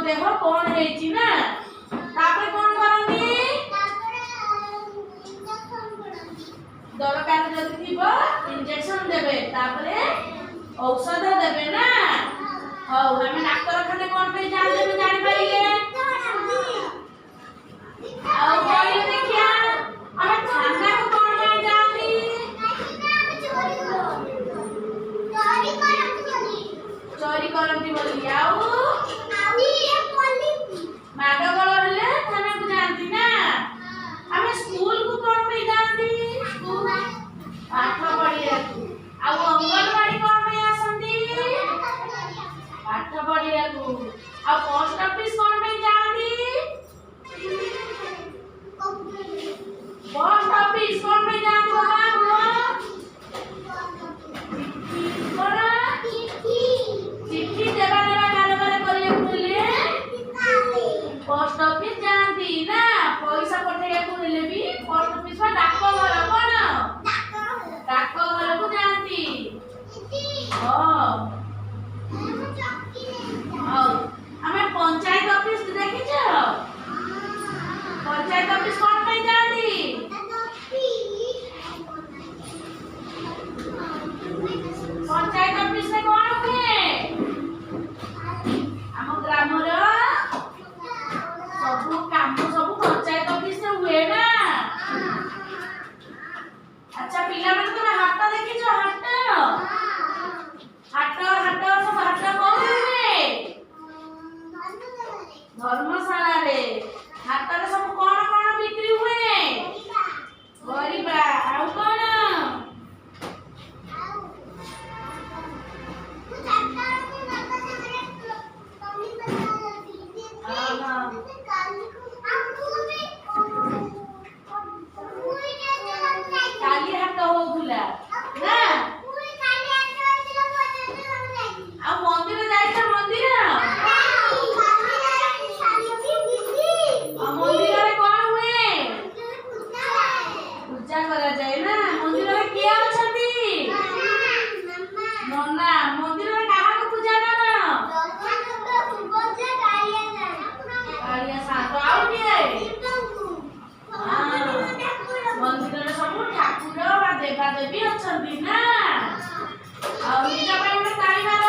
देह कौन हेची ना तापर कौन करंती दरकार जदि थिबो इंजेक्शन देबे तापरे औषध देबे ना हौ हमें डॉक्टर खाने कौन पे जान देबे जानि पाइले आओ बोले देखिया हमें खाना को कौन पे जानी चोरी करंती बोली आओ माडगोल हेले थाना को जानती ना हमें स्कूल को कौन पे जानती स्कूल पाठ पढ़िया को आ अंगनवाड़ी कौन पे आसंती पाठ पढ़िया को आ पोस्ट ऑफिस कौन पे जानती पोस्ट ऑफिस कौन पे जानती बाबा कोना चिट्ठी देबा कारोबार करिया बोले पोस्ट ऑफिस जानती ना पैसा पठेया को हेले भी पोस्ट ऑफिस में डाक घर कोन डाक घर को जानती हां हां हमें पंचायत ऑफिस देखि छ पंचायत ऑफिस कौन पे जानती पंचायत ऑफिस में कौन हुए हम ग्राम रो सब काम सब पंचायत ऑफिस से हुए ना अच्छा पिला मन तो हाट देखि छ हाट हाट हाट सब हाट कौन हुए धर्मशाला रे हाट रे सब कौन कौन बिक्री हुए गरीबा आउ कौन काली हाट होउला ना आ मंदिर जाइछ मंदिर मंदिर रे कोन हुए पूजा करा जाए ना मंदिर रे के अछंती नन्ना मंदिर रे काहा को पूजा करा कालिया साथ आउ के मंदिर रे सब ठाकुर बा देवा देवी अछंती ना आ निजा पे ताली मारो